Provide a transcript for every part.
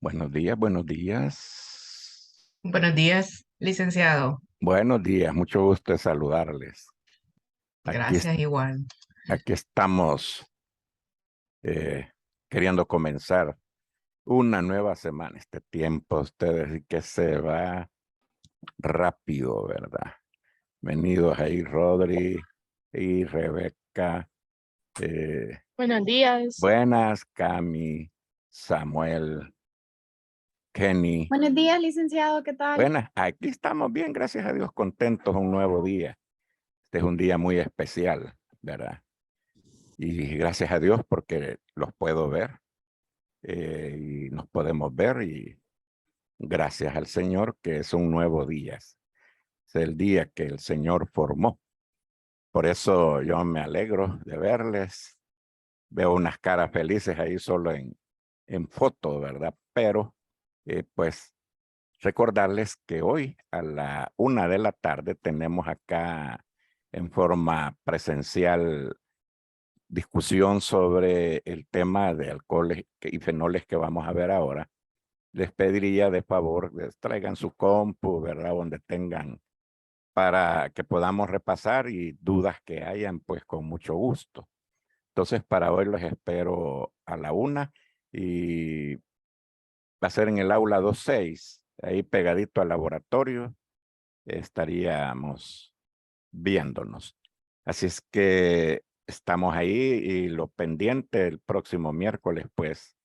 Buenos días, buenos días. Buenos días, licenciado. Buenos días, mucho gusto de saludarles. Aquí, Gracias, igual. aquí estamos eh, queriendo comenzar una nueva semana. Este tiempo, ustedes, y que se va rápido, ¿verdad? Venidos ahí, Rodri y Rebeca. eh, Buenos días. Buenas, Cami, Samuel, Kenny. Buenos días, licenciado, ¿qué tal? Buenas, aquí estamos bien, gracias a Dios, contentos, un nuevo día. Este es un día muy especial, ¿verdad? Y gracias a Dios porque los puedo ver y nos podemos ver y gracias al Señor que es un nuevo día. Es el día que el Señor formó. Por eso yo me alegro de verles. Veo unas caras felices ahí solo en foto, ¿verdad? Pero pues recordarles que hoy a la 1 de la tarde tenemos acá en forma presencial discusión sobre el tema de alcoholes y fenoles que vamos a ver ahora. Les pediría de favor, traigan su compu, ¿verdad? Donde tengan para que podamos repasar y dudas que hayan, pues con mucho gusto. Entonces, para hoy los espero a la 1 y va a ser en el aula 26, ahí pegadito al laboratorio, estaríamos viéndonos. Así es que estamos ahí y lo pendiente el próximo miércoles, pues,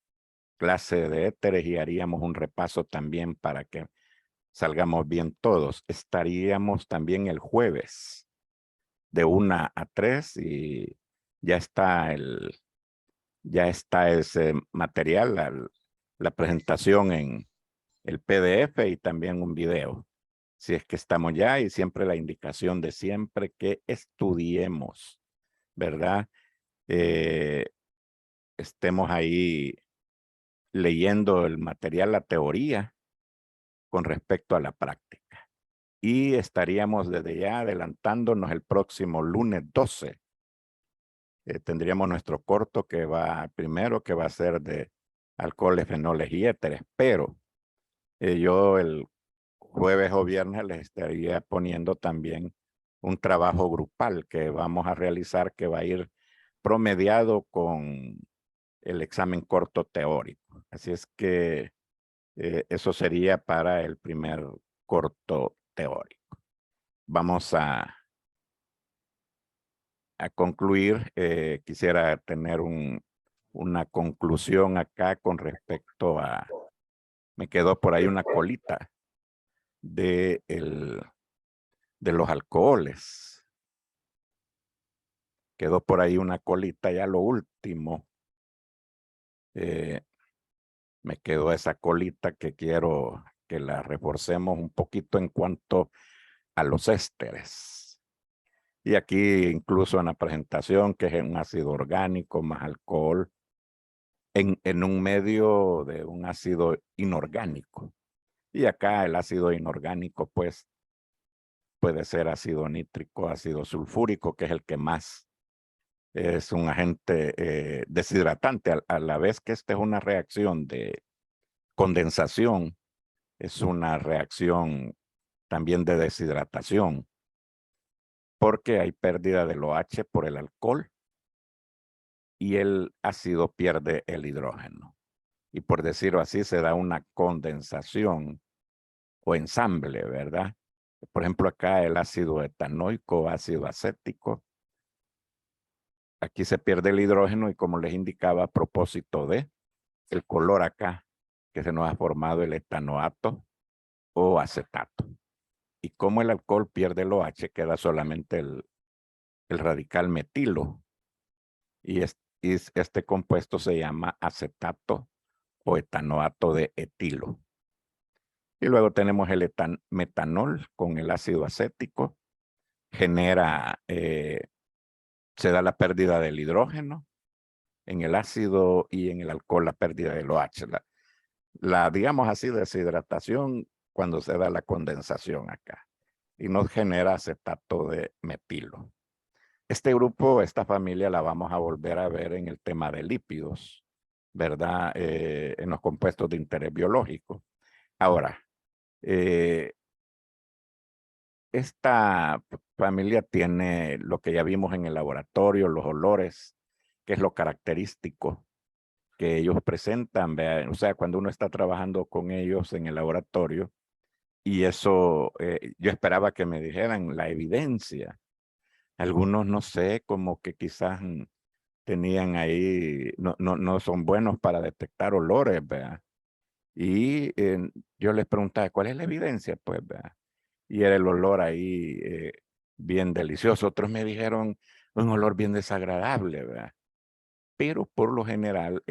clase de éteres y haríamos un repaso también para que salgamos bien todos. Estaríamos también el jueves de 1 a 3 y ya está ya está ese material, la presentación en el PDF y también un video. Si es que estamos ya y siempre la indicación de siempre que estudiemos, ¿verdad? Eh, Estemos ahí leyendo el material, la teoría con respecto a la práctica. Y estaríamos desde ya adelantándonos el próximo lunes 12. Tendríamos nuestro corto que va primero, que va a ser de alcoholes, fenoles y éteres, pero yo el jueves o viernes les estaría poniendo también un trabajo grupal que vamos a realizar que va a ir promediado con el examen corto teórico. Así es que eso sería para el primer corto teórico. Vamos a concluir. Quisiera tener una conclusión acá con respecto a, me quedó por ahí una colita de, de los alcoholes. Quedó por ahí una colita, ya lo último. Eh, Me quedó esa colita que quiero que la reforcemos un poquito en cuanto a los ésteres. Y aquí incluso en la presentación, que es un ácido orgánico más alcohol, en un medio de un ácido inorgánico. Y acá el ácido inorgánico, pues, puede ser ácido nítrico, ácido sulfúrico, que es el que más es un agente deshidratante, a la vez que esta es una reacción de condensación, es una reacción también de deshidratación, porque hay pérdida del OH por el alcohol y el ácido pierde el hidrógeno. Y por decirlo así, se da una condensación o ensamble, ¿verdad? Por ejemplo, acá el ácido etanoico, ácido acético, aquí se pierde el hidrógeno y como les indicaba a propósito de el color acá, que se nos ha formado el etanoato o acetato. Y como el alcohol pierde el OH, queda solamente el radical metilo. Y este compuesto se llama acetato o etanoato de etilo. Y luego tenemos el metanol con el ácido acético. Genera, se da la pérdida del hidrógeno en el ácido y en el alcohol la pérdida del OH. Digamos así, deshidratación cuando se da la condensación acá. Y nos genera acetato de metilo. Este grupo, esta familia la vamos a volver a ver en el tema de lípidos. ¿verdad? En los compuestos de interés biológico. Ahora, esta familia tiene lo que ya vimos en el laboratorio, los olores, que es lo característico que ellos presentan. ¿Vean? O sea, cuando uno está trabajando con ellos en el laboratorio, y eso, yo esperaba que me dijeran la evidencia. Algunos, no sé, como que quizás tenían ahí, no son buenos para detectar olores, ¿verdad? Y yo les preguntaba, ¿cuál es la evidencia? Pues, ¿verdad? Y era el olor ahí bien delicioso. Otros me dijeron un olor bien desagradable, ¿verdad? Pero por lo general,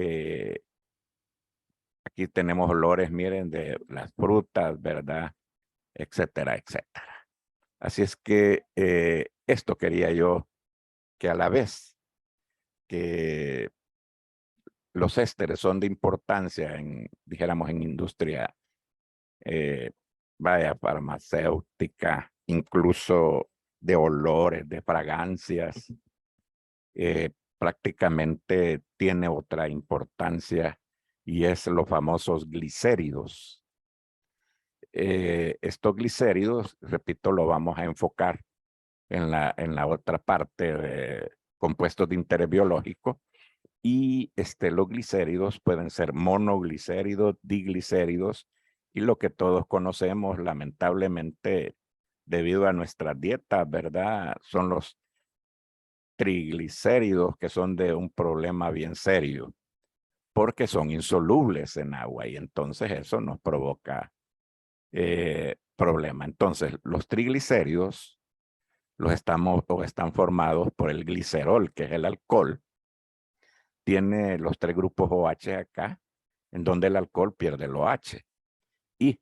aquí tenemos olores, miren, de las frutas, ¿verdad? Etcétera, etcétera. Así es que esto quería yo, que a la vez que los ésteres son de importancia en, dijéramos, en industria, vaya, farmacéutica, incluso de olores, de fragancias, prácticamente tiene otra importancia y es los famosos glicéridos. Estos glicéridos, repito, lo vamos a enfocar en la otra parte de compuestos de interés biológico. Y los glicéridos pueden ser monoglicéridos, diglicéridos, y lo que todos conocemos, lamentablemente, debido a nuestra dieta, ¿verdad? Son los triglicéridos, que son de un problema bien serio, porque son insolubles en agua, y entonces eso nos provoca problema. Entonces, los triglicéridos están formados por el glicerol, que es el alcohol. Tiene los 3 grupos OH acá, en donde el alcohol pierde el OH. Y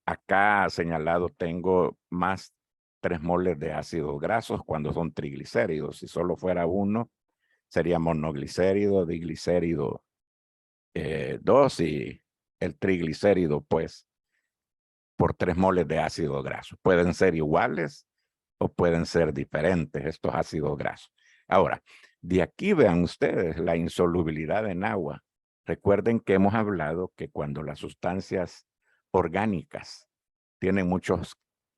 acá señalado tengo más 3 moles de ácidos grasos cuando son triglicéridos. Si solo fuera uno, sería monoglicérido, diglicérido 2 y el triglicérido, pues, por 3 moles de ácido graso. Pueden ser iguales o pueden ser diferentes estos ácidos grasos. Ahora, de aquí vean ustedes la insolubilidad en agua. Recuerden que hemos hablado que cuando las sustancias orgánicas tienen muchos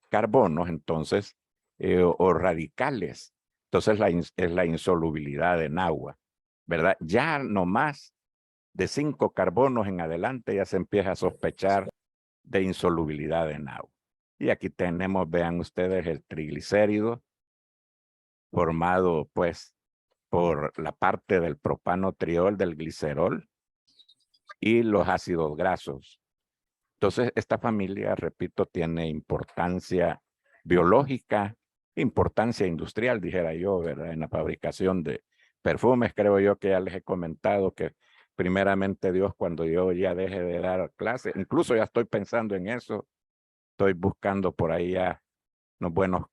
carbonos, entonces, o radicales, entonces es la insolubilidad en agua, ¿verdad? Ya no más de 5 carbonos en adelante ya se empieza a sospechar de insolubilidad en agua. Y aquí tenemos, vean ustedes, el triglicérido formado pues por la parte del propanotriol del glicerol y los ácidos grasos. Entonces, esta familia, repito, tiene importancia biológica, importancia industrial, dijera yo, ¿verdad? En la fabricación de perfumes, creo yo que ya les he comentado que primeramente Dios, cuando yo ya deje de dar clases, incluso ya estoy pensando en eso, estoy buscando por ahí ya unos buenos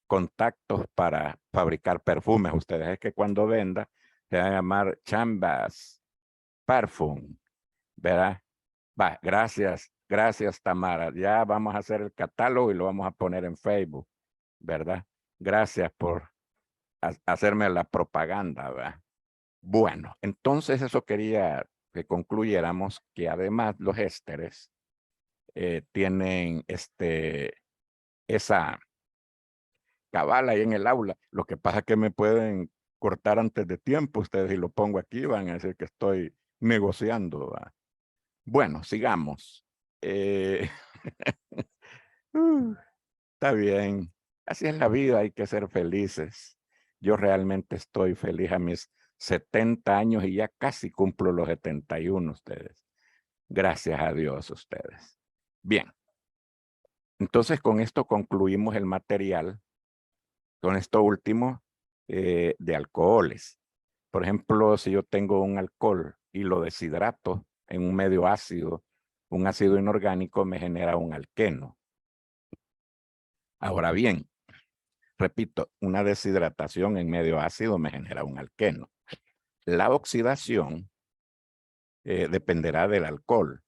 contactos para fabricar perfumes. Ustedes es que cuando venda se va a llamar Chambas Parfum, ¿verdad? Va, gracias Tamara. Ya vamos a hacer el catálogo y lo vamos a poner en Facebook, ¿verdad? Gracias por hacerme la propaganda, ¿verdad? Bueno, entonces eso quería que concluyéramos, que además los ésteres tienen esa cabal ahí en el aula. Lo que pasa es que me pueden cortar antes de tiempo ustedes y lo pongo aquí, van a decir que estoy negociando, ¿va? Bueno, sigamos. uh, Está bien. Así es la vida, hay que ser felices. Yo realmente estoy feliz a mis 70 años y ya casi cumplo los 71 ustedes. Gracias a Dios ustedes. Bien. Entonces con esto concluimos el material. Con esto último de alcoholes. Por ejemplo, si yo tengo un alcohol y lo deshidrato en un medio ácido, un ácido inorgánico me genera un alqueno. Ahora bien, repito, una deshidratación en medio ácido me genera un alqueno. La oxidación dependerá del alcohol.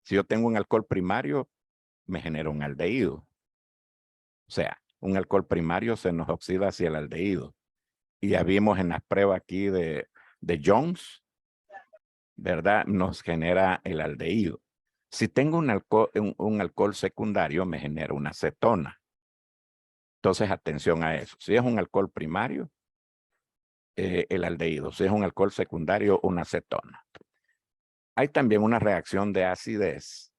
Si yo tengo un alcohol primario, me genera un aldehído. O sea, un alcohol primario se nos oxida hacia el aldehído. Y ya vimos en las pruebas aquí de Jones, ¿verdad? Nos genera el aldehído. Si tengo un alcohol secundario, me genera una cetona. Entonces, atención a eso. Si es un alcohol primario, el aldehído. Si es un alcohol secundario, una cetona. Hay también una reacción de acidez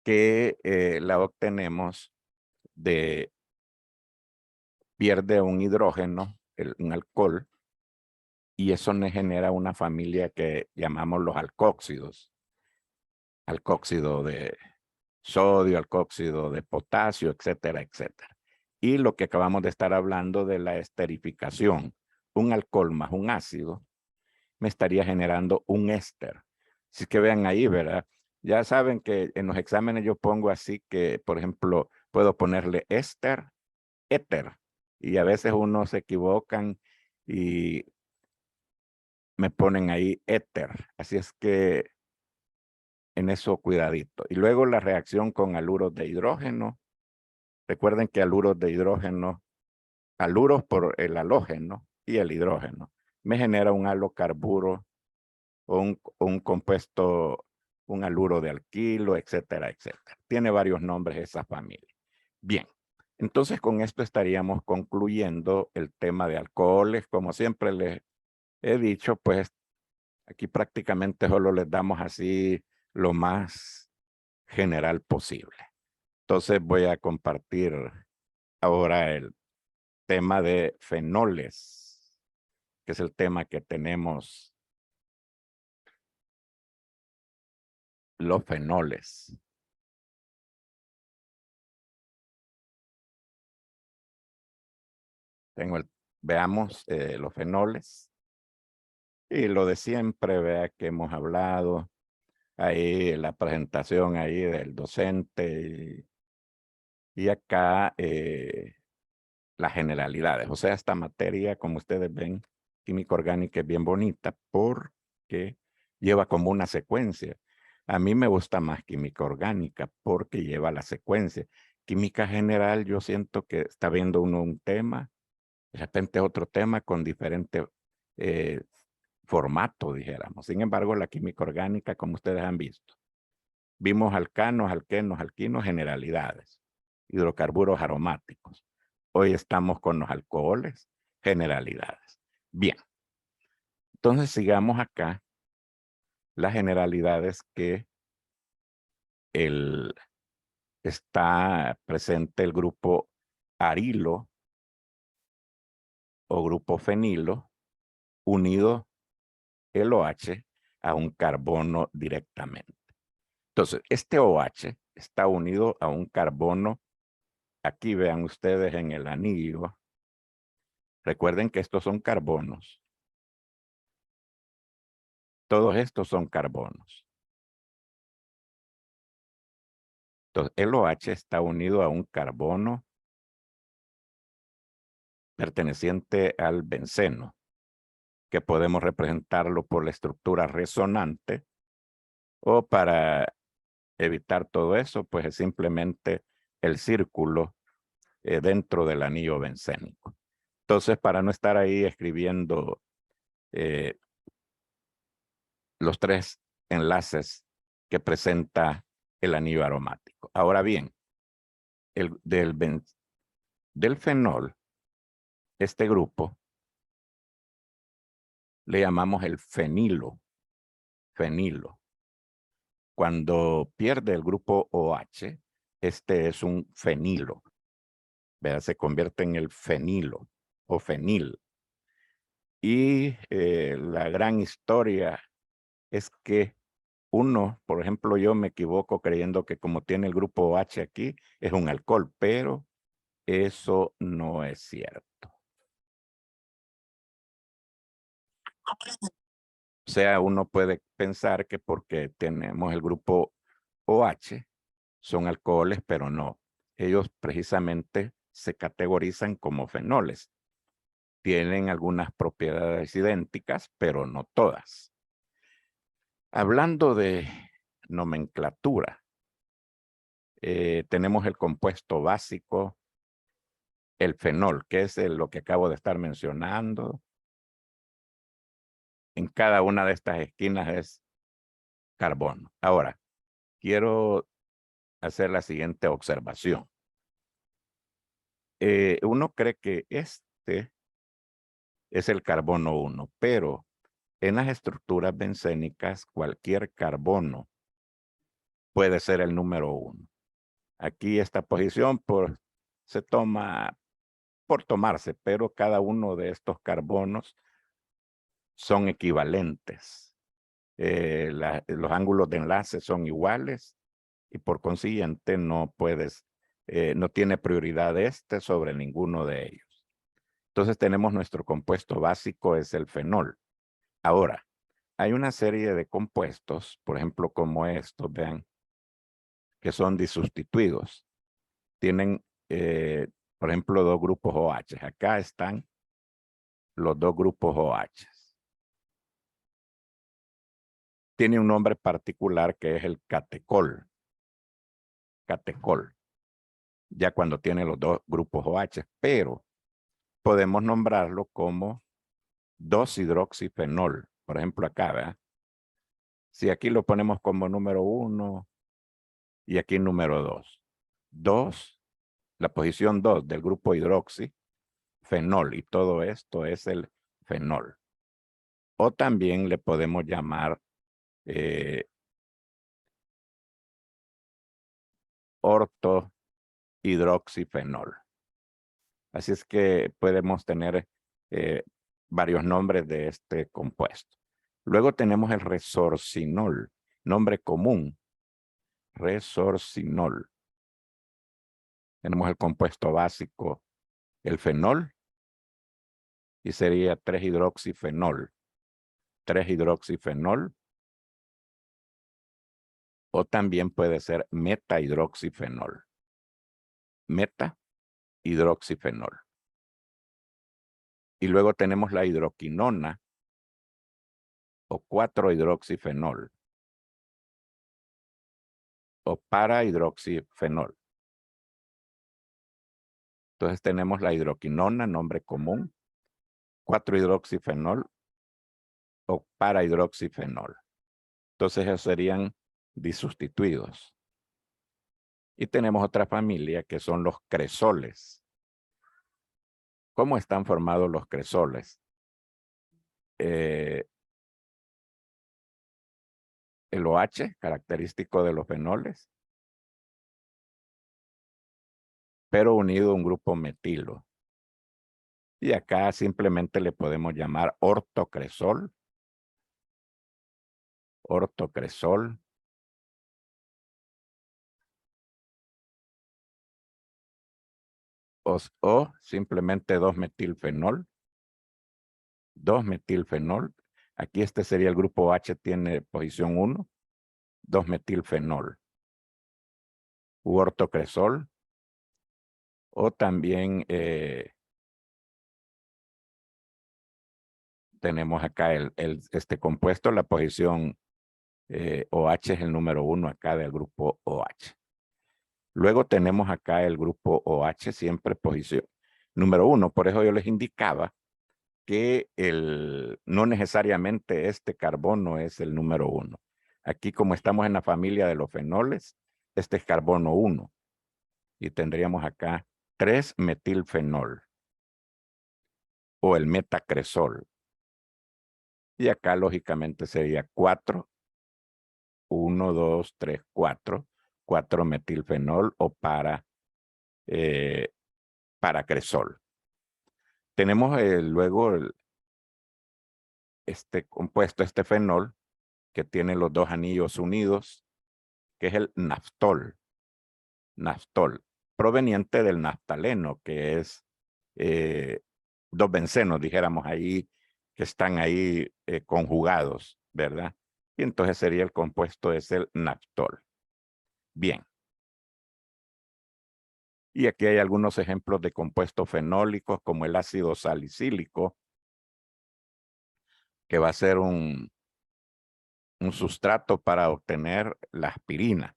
que la obtenemos de pierde un hidrógeno, un alcohol, y eso nos genera una familia que llamamos los alcóxidos. Alcóxido de sodio, alcóxido de potasio, etcétera, etcétera. Y lo que acabamos de estar hablando de la esterificación, un alcohol más un ácido, me estaría generando un éster. Así que vean ahí, ¿verdad? Ya saben que en los exámenes yo pongo así que, por ejemplo, puedo ponerle éster, éter. Y a veces uno se equivocan y me ponen ahí éter. Así es que en eso cuidadito. Y luego la reacción con haluros de hidrógeno. Recuerden que haluros de hidrógeno, haluros por el halógeno y el hidrógeno, me genera un halocarburo o un compuesto, un haluro de alquilo, etcétera, etcétera. Tiene varios nombres esa familia. Bien, entonces con esto estaríamos concluyendo el tema de alcoholes. Como siempre les he dicho, pues aquí prácticamente solo les damos así lo más general posible. Entonces voy a compartir ahora el tema de fenoles, que es el tema que tenemos, los fenoles. Veamos los fenoles. Y lo de siempre, vea que hemos hablado, ahí la presentación ahí del docente y acá las generalidades. O sea, esta materia, como ustedes ven, química orgánica es bien bonita porque lleva como una secuencia. A mí me gusta más química orgánica porque lleva la secuencia. Química general, yo siento que está viendo uno un tema, de repente otro tema con diferente formato, dijéramos. Sin embargo, la química orgánica, como ustedes han visto, vimos alcanos, alquenos, alquinos, generalidades, hidrocarburos aromáticos. Hoy estamos con los alcoholes, generalidades. Bien, entonces sigamos acá las generalidades que está presente el grupo arilo o grupo fenilo unido el OH a un carbono directamente. Entonces, este OH está unido a un carbono. Aquí vean ustedes en el anillo. Recuerden que estos son carbonos. Todos estos son carbonos. Entonces, el OH está unido a un carbono perteneciente al benceno, que podemos representarlo por la estructura resonante, o para evitar todo eso, pues es simplemente el círculo dentro del anillo bencénico. Entonces, para no estar ahí escribiendo los tres enlaces que presenta el anillo aromático. Ahora bien, del fenol, este grupo, le llamamos el fenilo. Fenilo. Cuando pierde el grupo OH, este es un fenilo. ¿Verdad? Se convierte en el fenilo o fenil. Y la gran historia es que uno, por ejemplo, yo me equivoco creyendo que como tiene el grupo OH aquí, es un alcohol, pero eso no es cierto. O sea, uno puede pensar que porque tenemos el grupo OH, son alcoholes, pero no. Ellos precisamente se categorizan como fenoles. Tienen algunas propiedades idénticas, pero no todas. Hablando de nomenclatura, tenemos el compuesto básico, el fenol, que es lo que acabo de estar mencionando. En cada una de estas esquinas es carbono. Ahora, quiero hacer la siguiente observación. Uno cree que este es el carbono 1, pero en las estructuras bencénicas cualquier carbono puede ser el número 1. Aquí esta posición se toma por tomarse, pero cada uno de estos carbonos son equivalentes. Los ángulos de enlace son iguales y por consiguiente no tiene prioridad este sobre ninguno de ellos. Entonces tenemos nuestro compuesto básico, es el fenol. Ahora, hay una serie de compuestos, por ejemplo, como estos, vean, que son disustituidos. Tienen, por ejemplo, dos grupos OH. Acá están los dos grupos OH. Tiene un nombre particular que es el catecol. Catecol. Ya cuando tiene los dos grupos OH, pero podemos nombrarlo como 2-hidroxifenol. Por ejemplo, acá, ¿verdad? Si aquí lo ponemos como número 1 y aquí número 2. 2, la posición 2 del grupo hidroxi, fenol, y todo esto es el fenol. O también le podemos llamar ortohidroxifenol. Así es que podemos tener varios nombres de este compuesto. Luego tenemos el resorcinol, nombre común, resorcinol. Tenemos el compuesto básico, el fenol, y sería 3-hidroxifenol. 3-hidroxifenol. O también puede ser meta-hidroxifenol. Meta-hidroxifenol. Y luego tenemos la hidroquinona o 4-hidroxifenol. O para-hidroxifenol. Entonces tenemos la hidroquinona, nombre común, 4-hidroxifenol o para-hidroxifenol. Entonces esos serían disustituidos. Y tenemos otra familia que son los cresoles. ¿Cómo están formados los cresoles? El OH, característico de los fenoles, pero unido a un grupo metilo. Y acá simplemente le podemos llamar ortocresol. Ortocresol. O simplemente 2-metilfenol. 2-metilfenol. Aquí este sería el grupo H, tiene posición 1. 2-metilfenol. U ortocresol. O también tenemos acá este compuesto, la posición OH es el número 1 acá del grupo OH. Luego tenemos acá el grupo OH, siempre posición número 1. Por eso yo les indicaba que no necesariamente este carbono es el número 1. Aquí, como estamos en la familia de los fenoles, este es carbono 1. Y tendríamos acá 3-metilfenol o el metacresol. Y acá, lógicamente, sería 4. 1, 2, 3, 4. 4-metilfenol o paracresol. Tenemos luego este compuesto, este fenol, que tiene los dos anillos unidos, que es el naftol. Naftol, proveniente del naftaleno, que es dos bencenos, dijéramos ahí, que están ahí conjugados, ¿verdad? Y entonces sería el compuesto, es el naftol. Bien. Y aquí hay algunos ejemplos de compuestos fenólicos, como el ácido salicílico, que va a ser un sustrato para obtener la aspirina.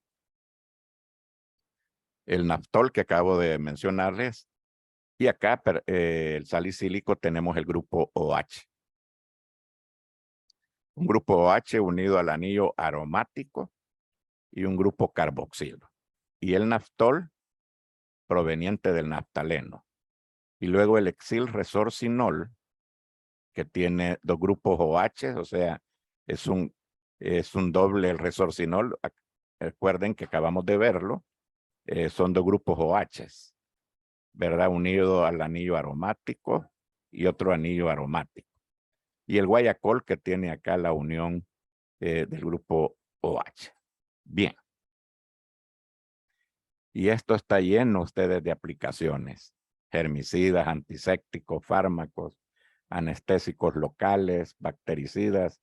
El naftol que acabo de mencionarles. Y acá, el salicílico, tenemos el grupo OH. un grupo OH unido al anillo aromático y un grupo carboxilo. Y el naftol proveniente del naftaleno. Y luego el exil resorcinol, que tiene dos grupos OH, o sea, es un doble el resorcinol. Recuerden que acabamos de verlo, son dos grupos OH, ¿verdad? Unido al anillo aromático y otro anillo aromático. Y el guayacol, que tiene acá la unión del grupo OH. Bien. Y esto está lleno ustedes de aplicaciones: germicidas, antisépticos, fármacos, anestésicos locales, bactericidas,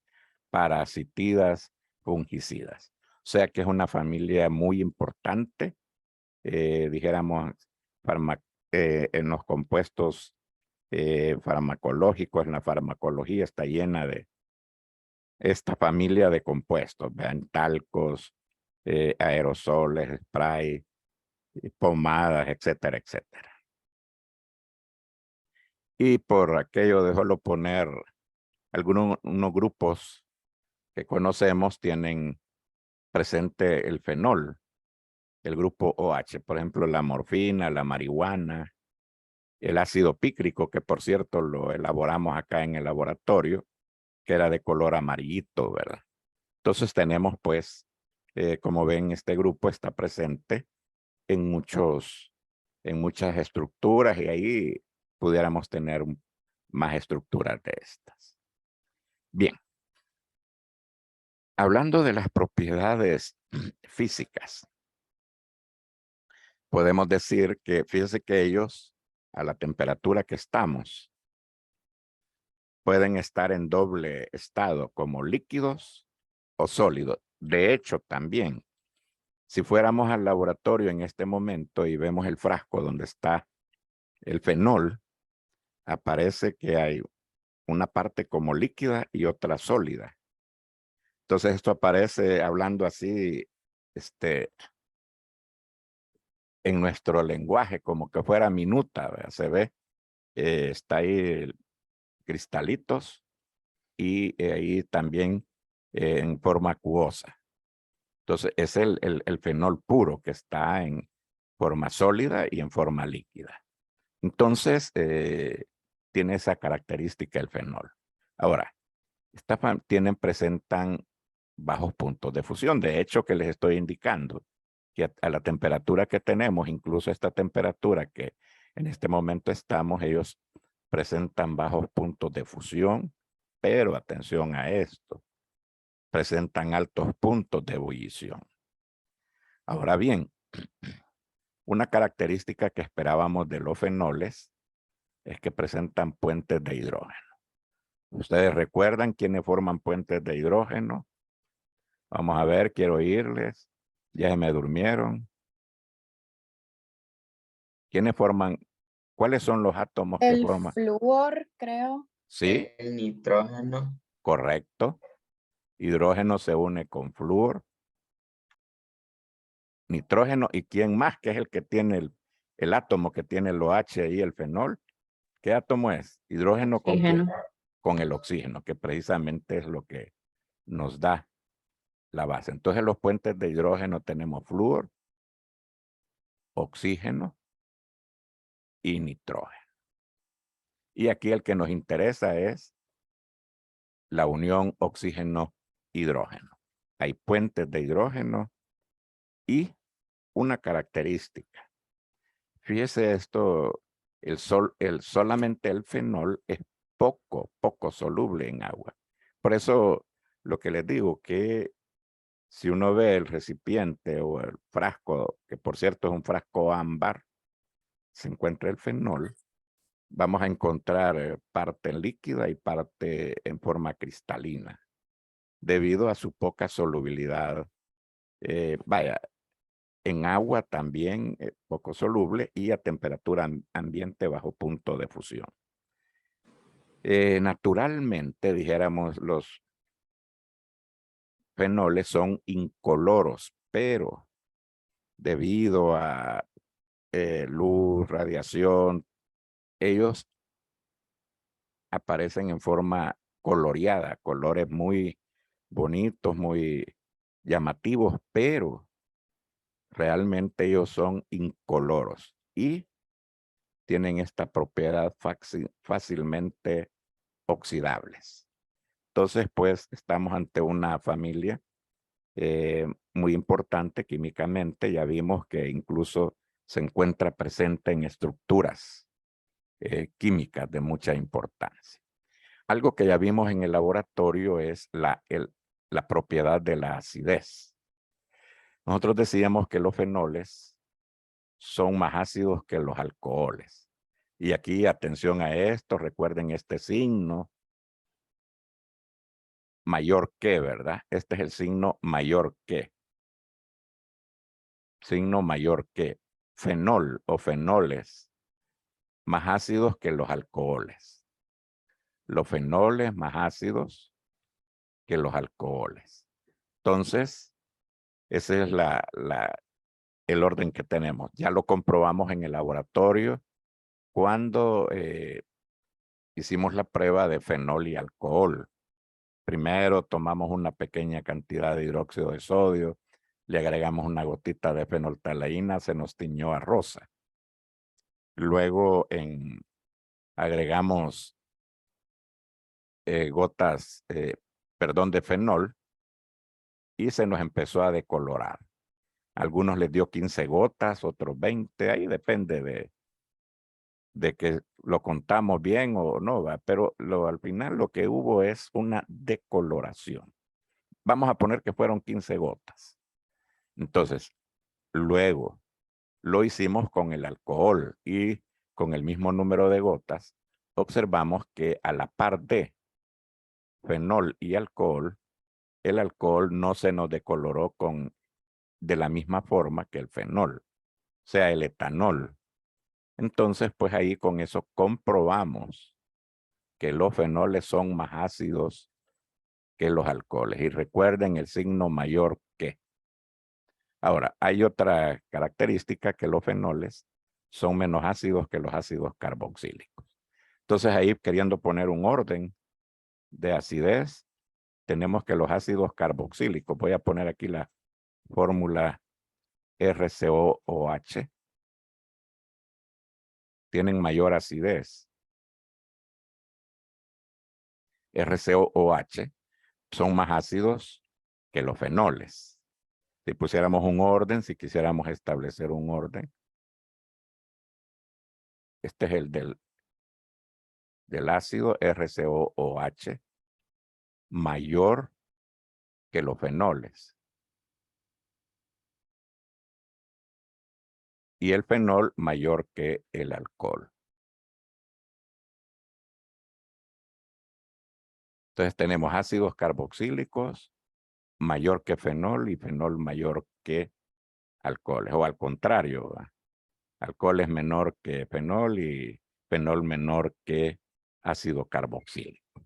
parasitidas, fungicidas. O sea que es una familia muy importante, dijéramos, en los compuestos farmacológicos. En la farmacología está llena de esta familia de compuestos: vean, talcos, aerosoles, spray, pomadas, etcétera, etcétera. Y por aquello de solo poner unos grupos que conocemos, tienen presente el fenol, el grupo OH, por ejemplo, la morfina, la marihuana, el ácido pícrico, que por cierto lo elaboramos acá en el laboratorio, que era de color amarillito, ¿verdad? Entonces tenemos, pues, como ven, este grupo está presente en muchas estructuras, y ahí pudiéramos tener más estructuras de estas. Bien. Hablando de las propiedades físicas, podemos decir que, fíjense que ellos, a la temperatura que estamos, pueden estar en doble estado, como líquidos o sólidos. De hecho, también, si fuéramos al laboratorio en este momento y vemos el frasco donde está el fenol, aparece que hay una parte como líquida y otra sólida. Entonces esto aparece, hablando así, en nuestro lenguaje, como que fuera minuta, ¿verdad? Se ve, está ahí cristalitos, y ahí también en forma acuosa. Entonces es el fenol puro, que está en forma sólida y en forma líquida. Entonces tiene esa característica el fenol. Ahora, presentan bajos puntos de fusión. De hecho, que les estoy indicando que a la temperatura que tenemos, incluso esta temperatura que en este momento estamos, ellos presentan bajos puntos de fusión, pero atención a esto, presentan altos puntos de ebullición. Ahora bien, una característica que esperábamos de los fenoles es que presentan puentes de hidrógeno. ¿Ustedes recuerdan quiénes forman puentes de hidrógeno? Vamos a ver, quiero oírles. Ya se me durmieron. ¿Quiénes forman? ¿Cuáles son los átomos que forman? El flúor, creo. Sí. El nitrógeno. Correcto. Hidrógeno se une con flúor. Nitrógeno. ¿Y quién más? Que es el que tiene el átomo que tiene el OH y el fenol. ¿Qué átomo es? Hidrógeno con, con el oxígeno, que precisamente es lo que nos da la base. Entonces, los puentes de hidrógeno tenemos flúor, oxígeno y nitrógeno. Y aquí el que nos interesa es la unión oxígeno-hidrógeno. Hay puentes de hidrógeno y una característica. Fíjese esto, solamente el fenol es poco soluble en agua. Por eso lo que les digo, que si uno ve el recipiente o el frasco, que por cierto es un frasco ámbar, se encuentra el fenol, vamos a encontrar parte líquida y parte en forma cristalina, debido a su poca solubilidad. Vaya, en agua también poco soluble, y a temperatura ambiente bajo punto de fusión. Naturalmente, dijéramos, los fenoles son incoloros, pero debido a luz, radiación, ellos aparecen en forma coloreada, colores muy bonitos, muy llamativos, pero realmente ellos son incoloros y tienen esta propiedad fácilmente oxidables. Entonces, pues, estamos ante una familia muy importante químicamente. Ya vimos que incluso se encuentra presente en estructuras químicas de mucha importancia. Algo que ya vimos en el laboratorio es la propiedad de la acidez. Nosotros decíamos que los fenoles son más ácidos que los alcoholes. Y aquí, atención a esto, recuerden este signo mayor que, ¿verdad? Este es el signo mayor que. Signo mayor que. Fenol o fenoles más ácidos que los alcoholes. Los fenoles más ácidos que los alcoholes. Entonces, ese es el orden que tenemos. Ya lo comprobamos en el laboratorio cuando hicimos la prueba de fenol y alcohol. Primero tomamos una pequeña cantidad de hidróxido de sodio, le agregamos una gotita de fenolftaleína, se nos tiñó a rosa. Luego agregamos gotas, de fenol y se nos empezó a decolorar. Algunos les dio 15 gotas, otros 20, ahí depende de que lo contamos bien o no, ¿va? Pero al final lo que hubo es una decoloración. Vamos a poner que fueron 15 gotas. Entonces, luego lo hicimos con el alcohol y con el mismo número de gotas, observamos que a la par de fenol y alcohol, el alcohol no se nos decoloró de la misma forma que el fenol, o sea, el etanol. Entonces, pues ahí con eso comprobamos que los fenoles son más ácidos que los alcoholes. Y recuerden el signo mayor que. Ahora, hay otra característica, que los fenoles son menos ácidos que los ácidos carboxílicos. Entonces ahí, queriendo poner un orden de acidez, tenemos que los ácidos carboxílicos, voy a poner aquí la fórmula RCOOH, tienen mayor acidez. RCOOH son más ácidos que los fenoles. Si pusiéramos un orden, si quisiéramos establecer un orden, este es el del ácido RCOOH mayor que los fenoles. Y el fenol mayor que el alcohol. Entonces tenemos ácidos carboxílicos mayor que fenol y fenol mayor que alcoholes. O al contrario, ¿verdad? Alcohol es menor que fenol y fenol menor que ácido carboxílico.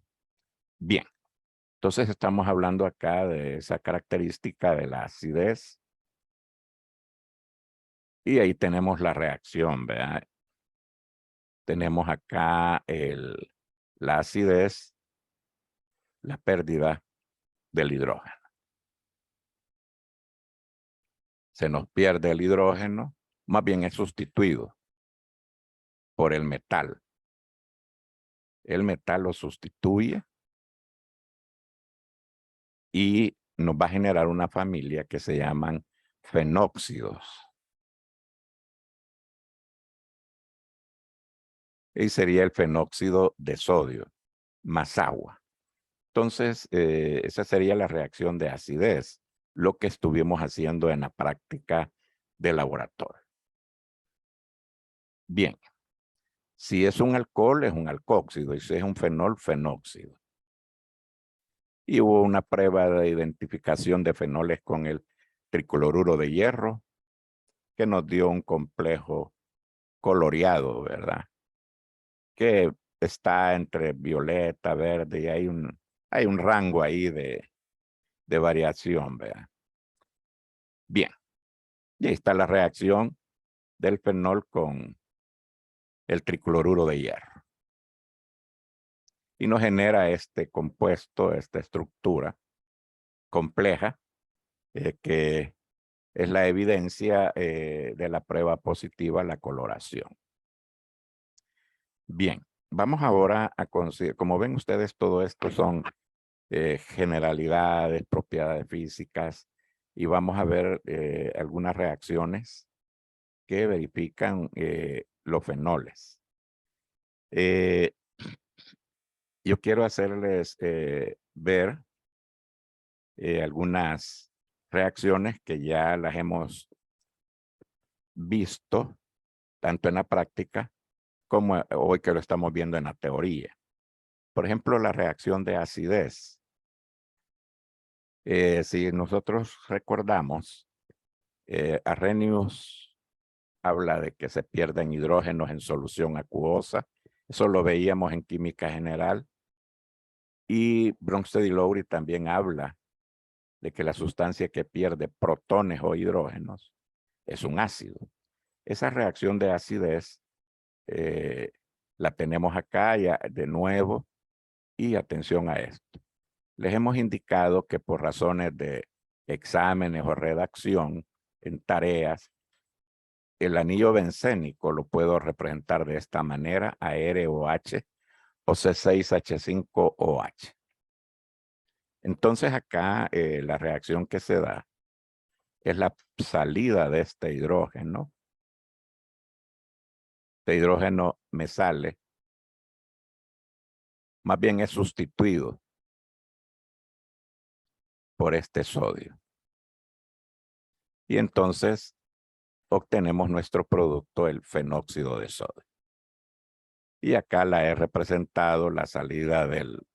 Bien, entonces estamos hablando acá de esa característica de la acidez. Y ahí tenemos la reacción, ¿verdad? Tenemos acá la acidez, la pérdida del hidrógeno. Se nos pierde el hidrógeno, más bien es sustituido por el metal. El metal lo sustituye y nos va a generar una familia que se llaman fenóxidos. Y sería el fenóxido de sodio más agua. Entonces, esa sería la reacción de acidez, lo que estuvimos haciendo en la práctica de laboratorio. Bien, si es un alcohol, es un alcóxido, y si es un fenol, fenóxido. Y hubo una prueba de identificación de fenoles con el tricloruro de hierro, que nos dio un complejo coloreado, ¿verdad? Que está entre violeta, verde, y hay un rango ahí de variación, ¿verdad? Bien, y ahí está la reacción del fenol con el tricloruro de hierro. Y nos genera este compuesto, esta estructura, compleja, que es la evidencia de la prueba positiva a la coloración. Bien, vamos ahora a considerar, como ven ustedes, todo esto son generalidades, propiedades físicas, y vamos a ver algunas reacciones que verifican los fenoles. Yo quiero hacerles ver algunas reacciones que ya las hemos visto tanto en la práctica como hoy que lo estamos viendo en la teoría. Por ejemplo, la reacción de acidez. Si nosotros recordamos, Arrhenius habla de que se pierden hidrógenos en solución acuosa. Eso lo veíamos en química general. Y Bronsted y Lowry también habla de que la sustancia que pierde protones o hidrógenos es un ácido. Esa reacción de acidez la tenemos acá ya de nuevo, y atención a esto. Les hemos indicado que por razones de exámenes o redacción en tareas, el anillo bencénico lo puedo representar de esta manera: AROH o C6H5OH. Entonces acá la reacción que se da es la salida de este hidrógeno. Este hidrógeno me sale, más bien es sustituido por este sodio. Y entonces obtenemos nuestro producto, el fenóxido de sodio. Y acá la he representado la salida del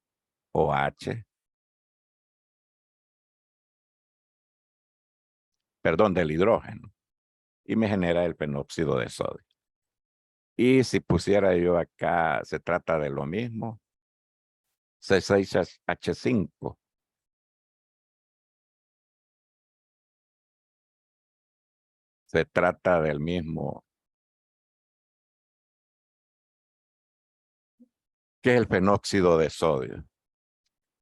OH, perdón, del hidrógeno, y me genera el fenóxido de sodio. Y si pusiera yo acá, se trata de lo mismo, C6H5. Se trata del mismo, que es el fenóxido de sodio.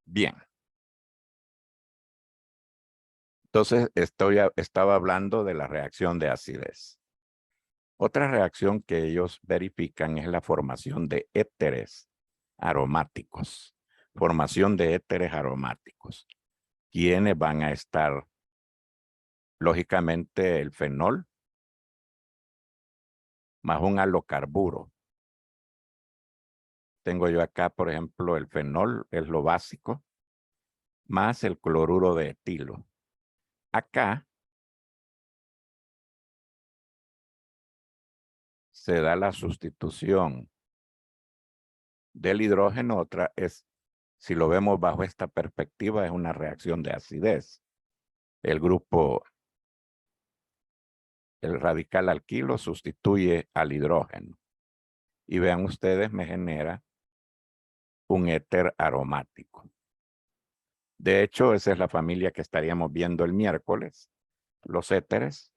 Bien. Entonces, estaba hablando de la reacción de acidez. Otra reacción que ellos verifican es la formación de éteres aromáticos. Formación de éteres aromáticos. ¿Quiénes van a estar? Lógicamente, el fenol más un halocarburo. Tengo yo acá, por ejemplo, el fenol, es lo básico, más el cloruro de etilo. Acá se da la sustitución del hidrógeno. Otra es, si lo vemos bajo esta perspectiva, es una reacción de acidez. El grupo, el radical alquilo sustituye al hidrógeno. Y vean ustedes, me genera un éter aromático. De hecho, esa es la familia que estaríamos viendo el miércoles, los éteres,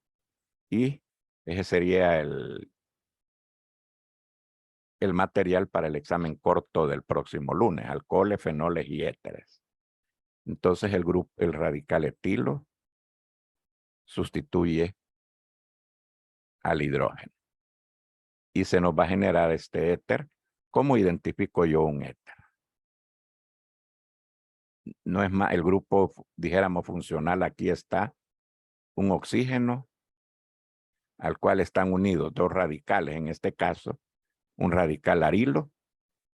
y ese sería el material para el examen corto del próximo lunes: alcoholes, fenoles y éteres. Entonces el radical etilo sustituye al hidrógeno y se nos va a generar este éter. ¿Cómo identifico yo un éter? No es más, el grupo, dijéramos, funcional. Aquí está un oxígeno al cual están unidos dos radicales, en este caso un radical arilo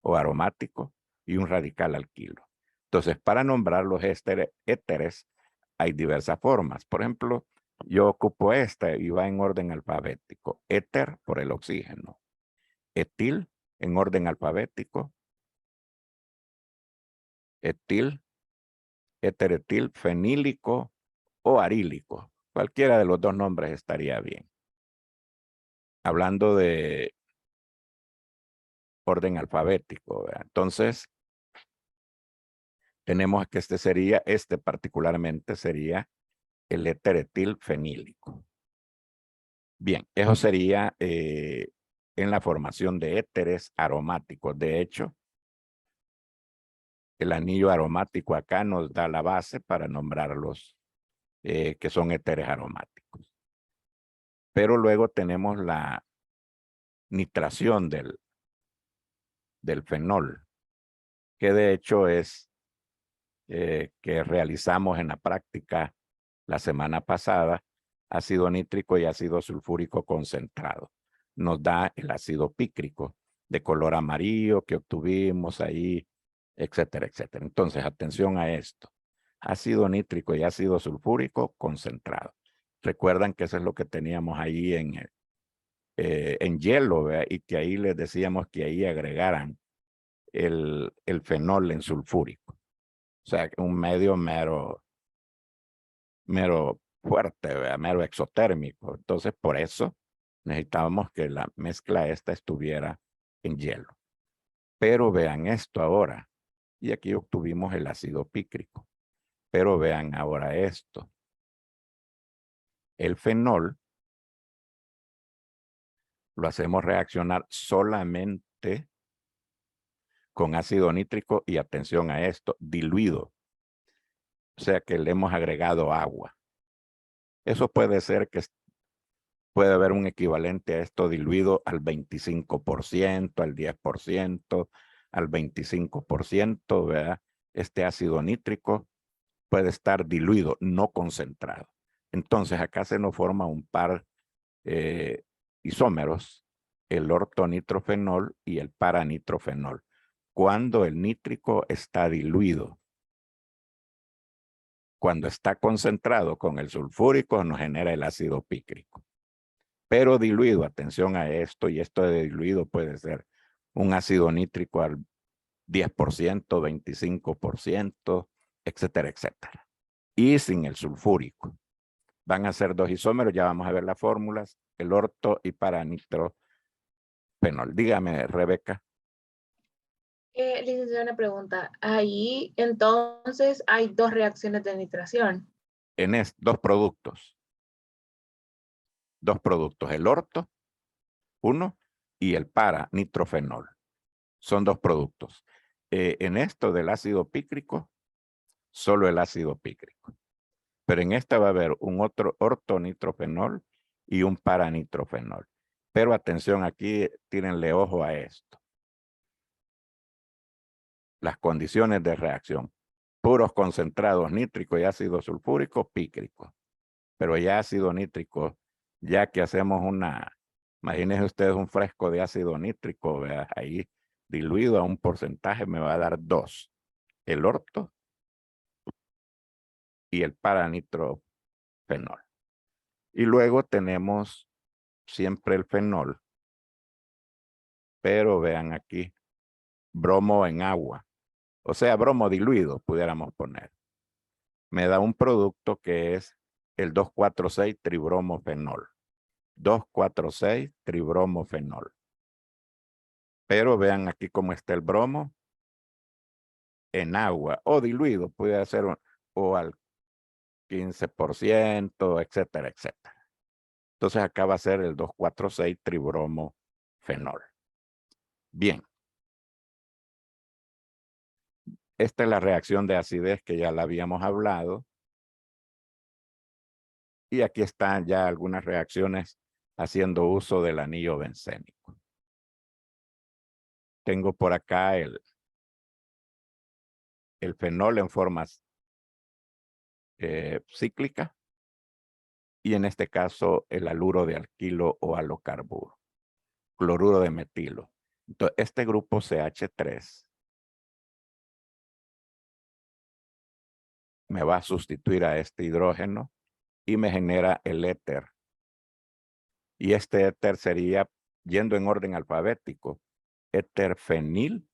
o aromático y un radical alquilo. Entonces, para nombrar los éteres hay diversas formas. Por ejemplo, yo ocupo esta y va en orden alfabético. Éter por el oxígeno. Etil en orden alfabético. Etil, éter etil, fenílico o arílico. Cualquiera de los dos nombres estaría bien. Hablando de orden alfabético, ¿verdad? Entonces, tenemos que este particularmente sería el éter etil fenílico. Bien, eso sería en la formación de éteres aromáticos. De hecho, el anillo aromático acá nos da la base para nombrarlos que son éteres aromáticos. Pero luego tenemos la nitración del fenol, que de hecho es que realizamos en la práctica la semana pasada, ácido nítrico y ácido sulfúrico concentrado. Nos da el ácido pícrico de color amarillo que obtuvimos ahí, etcétera, etcétera. Entonces, atención a esto. Ácido nítrico y ácido sulfúrico concentrado. Recuerdan que eso es lo que teníamos ahí en hielo, ¿verdad? Y que ahí les decíamos que ahí agregaran el fenol en sulfúrico. O sea, un medio mero fuerte, ¿verdad? Mero exotérmico. Entonces, por eso necesitábamos que la mezcla esta estuviera en hielo. Pero vean esto ahora. Y aquí obtuvimos el ácido pícrico. Pero vean ahora esto. El fenol lo hacemos reaccionar solamente con ácido nítrico y atención a esto, diluido. O sea que le hemos agregado agua. Eso puede ser que puede haber un equivalente a esto diluido al 25%, al 10%, al 25%, ¿verdad? Este ácido nítrico puede estar diluido, no concentrado. Entonces acá se nos forma un par isómeros, el ortonitrofenol y el paranitrofenol, cuando el nítrico está diluido. Cuando está concentrado con el sulfúrico nos genera el ácido pícrico. Pero diluido, atención a esto, y esto de diluido puede ser un ácido nítrico al 10%, 25%, etcétera, etcétera. Y sin el sulfúrico. Van a ser dos isómeros, ya vamos a ver las fórmulas, el orto y paranitrofenol. Dígame, Rebeca. Licenciado, una pregunta. Ahí entonces hay dos reacciones de nitración. En dos productos. Dos productos, el orto, uno, y el paranitrofenol. Son dos productos. En esto del ácido pícrico, solo el ácido pícrico. Pero en esta va a haber un otro ortonitrofenol y un paranitrofenol. Pero atención aquí, tírenle ojo a esto. Las condiciones de reacción. Puros concentrados nítrico y ácido sulfúrico, pícrico. Pero ya ácido nítrico, ya que hacemos imagínense ustedes un fresco de ácido nítrico, ¿verdad? Ahí diluido a un porcentaje me va a dar 2. El orto y el paranitrofenol. Y luego tenemos siempre el fenol. Pero vean aquí, bromo en agua. O sea, bromo diluido, pudiéramos poner. Me da un producto que es el 2,4,6-tribromofenol. 2,4,6-tribromofenol. Pero vean aquí cómo está el bromo en agua o diluido, puede ser o al 15%, etcétera, etcétera. Entonces acá va a ser el 2,4,6-tribromofenol. Bien. Esta es la reacción de acidez que ya la habíamos hablado. Y aquí están ya algunas reacciones haciendo uso del anillo bencénico. Tengo por acá el fenol en formas cíclica y en este caso el haluro de alquilo o halocarburo, cloruro de metilo. Entonces este grupo CH3 me va a sustituir a este hidrógeno y me genera el éter. Y este éter sería, yendo en orden alfabético, éter fenil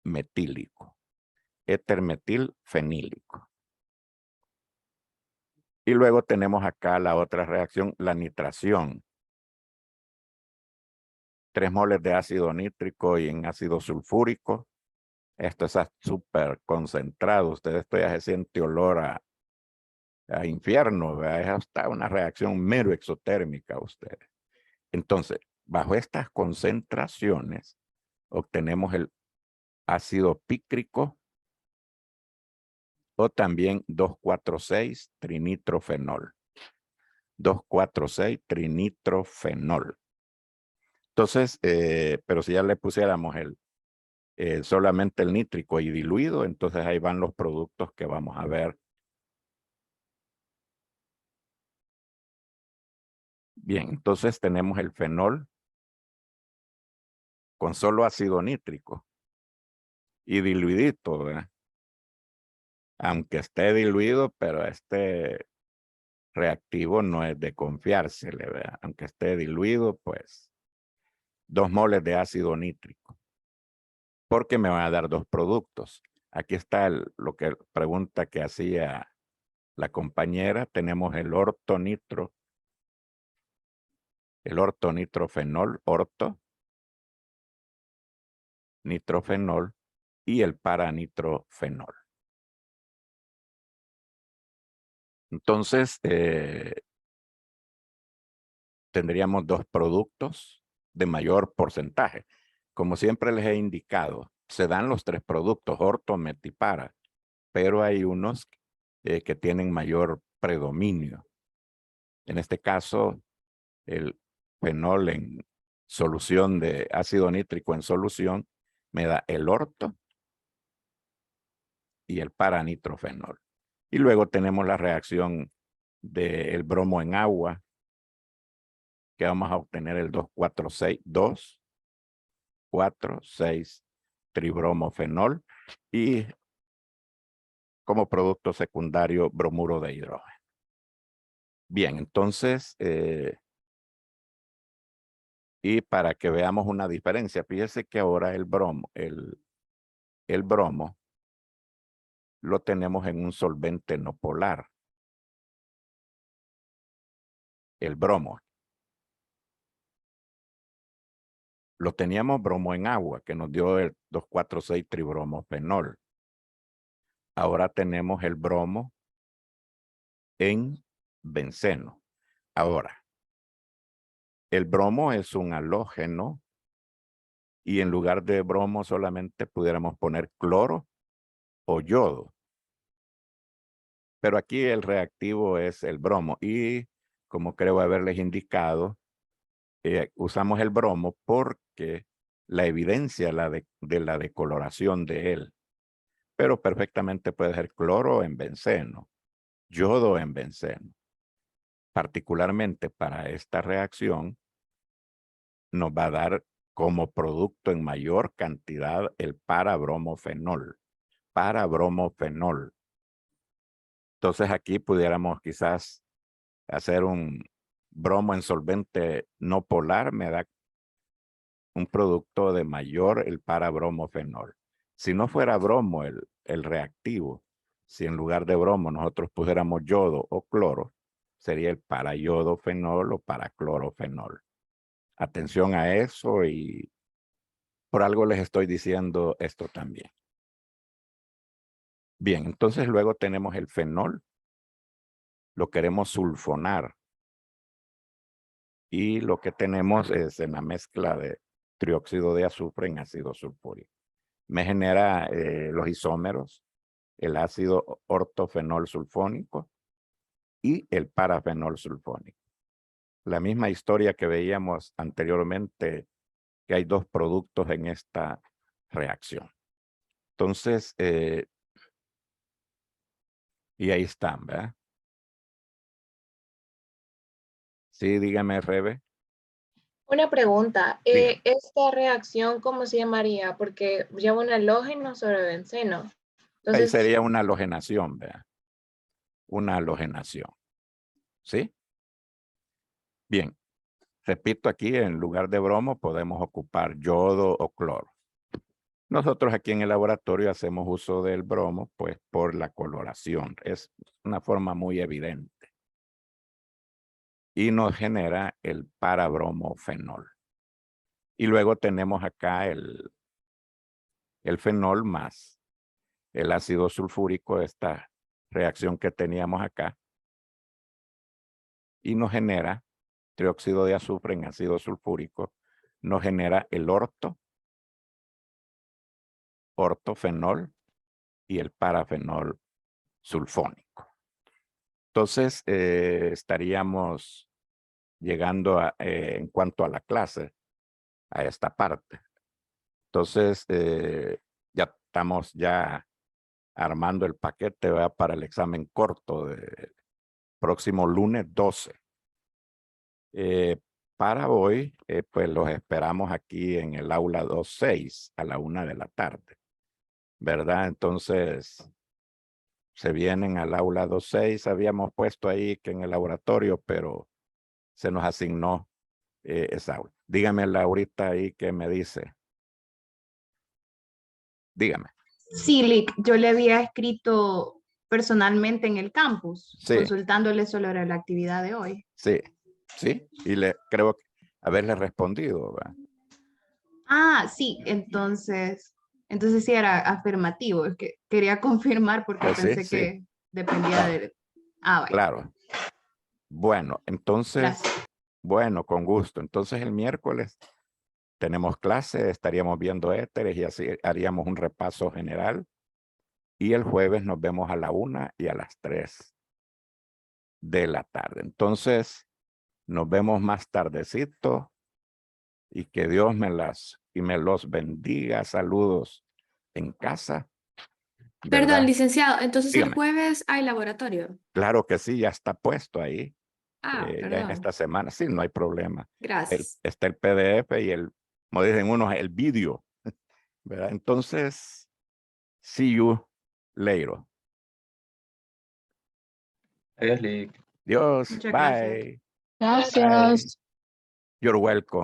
metílico. Éter metil fenílico. Y luego tenemos acá la otra reacción, la nitración. 3 moles de ácido nítrico y en ácido sulfúrico. Esto es súper concentrado. Ustedes ya se siente olor a infierno, ¿verdad? Es hasta una reacción mero exotérmica ustedes. Entonces, bajo estas concentraciones, obtenemos el ácido pícrico o también 2,4,6 trinitrofenol. 2,4,6 trinitrofenol. Entonces, pero si ya le pusiéramos solamente el nítrico y diluido, entonces ahí van los productos que vamos a ver. Bien, entonces tenemos el fenol con solo ácido nítrico y diluidito, ¿verdad? Aunque esté diluido, pero este reactivo no es de confiársele, ¿verdad? Aunque esté diluido, pues 2 moles de ácido nítrico, porque me van a dar 2 productos. Aquí está lo que pregunta que hacía la compañera. Tenemos el ortonitrofenol, nitrofenol y el paranitrofenol. Entonces, tendríamos 2 productos de mayor porcentaje. Como siempre les he indicado, se dan los 3 productos, orto, met y para, pero hay unos que tienen mayor predominio. En este caso, el fenol en solución de ácido nítrico en solución me da el orto y el paranitrofenol. Y luego tenemos la reacción del bromo en agua, que vamos a obtener el 2,4,6 tribromofenol y como producto secundario bromuro de hidrógeno. Bien, entonces, y para que veamos una diferencia, fíjese que ahora el bromo lo tenemos en un solvente no polar. El bromo. Lo teníamos bromo en agua, que nos dio el 2,4,6 tribromofenol. Ahora tenemos el bromo en benceno. Ahora, el bromo es un halógeno y en lugar de bromo solamente pudiéramos poner cloro o yodo. Pero aquí el reactivo es el bromo y como creo haberles indicado, usamos el bromo porque la evidencia de la decoloración de él, pero perfectamente puede ser cloro en benceno, yodo en benceno. Particularmente para esta reacción nos va a dar como producto en mayor cantidad el parabromofenol. Entonces aquí pudiéramos quizás hacer un bromo en solvente no polar, me da un producto de mayor el parabromofenol. Si no fuera bromo el reactivo, si en lugar de bromo nosotros pusiéramos yodo o cloro, sería el parayodofenol o paraclorofenol. Atención a eso y por algo les estoy diciendo esto también. Bien, entonces luego tenemos el fenol. Lo queremos sulfonar. Y lo que tenemos es en la mezcla de trióxido de azufre en ácido sulfúrico. Me genera los isómeros, el ácido ortofenol sulfónico y el parafenol sulfónico. La misma historia que veíamos anteriormente, que hay 2 productos en esta reacción. Entonces, y ahí están, ¿verdad? Sí, dígame, Rebe. Una pregunta, Dígame. ¿esta reacción cómo se llamaría? Porque lleva un halógeno sobre benceno. Ahí Entonces, sería una halogenación, ¿verdad? Una halogenación. ¿Sí? Bien. Repito, aquí en lugar de bromo podemos ocupar yodo o cloro. Nosotros aquí en el laboratorio hacemos uso del bromo, pues por la coloración. Es una forma muy evidente. Y nos genera el parabromofenol. Y luego tenemos acá el fenol más el ácido sulfúrico, esta reacción que teníamos acá. Y nos genera trióxido de azufre en ácido sulfúrico. Nos genera el ortofenol y el parafenol sulfónico. Entonces, estaríamos llegando en cuanto a la clase, a esta parte. Entonces, ya estamos armando el paquete, ¿verdad? Para el examen corto de próximo lunes 12. Para hoy, pues los esperamos aquí en el aula 26 a la 1 de la tarde, ¿verdad? Entonces, se vienen al aula 26. Habíamos puesto ahí que en el laboratorio, pero se nos asignó esa aula. Dígame, Laurita, ahí qué me dice. Dígame. Sí, Lick, yo le había escrito personalmente en el campus, Sí. consultándole sobre la actividad de hoy. Sí, sí, y creo haberle respondido, ¿verdad? Ah, sí, entonces sí era afirmativo. Es que quería confirmar porque Pues sí, pensé sí. que dependía de... Ah, vaya. Claro. Bueno, entonces, Gracias. bueno, con gusto. Entonces el miércoles tenemos clase, estaríamos viendo éteres y así haríamos un repaso general. Y el jueves nos vemos a la 1 y a las 3 de la tarde. Entonces, nos vemos más tardecito y que Dios me los bendiga. Saludos en casa. ¿Verdad? Perdón, licenciado, entonces Dígame. el jueves hay laboratorio. Claro que sí, ya está puesto ahí. Ah, Ya en perdón. esta semana, sí, no hay problema. Gracias. Está el PDF y como dicen unos, el vídeo, ¿verdad? Entonces, see you later. Adiós, Lick. Dios, Muchas bye. gracias. Bye. You're welcome.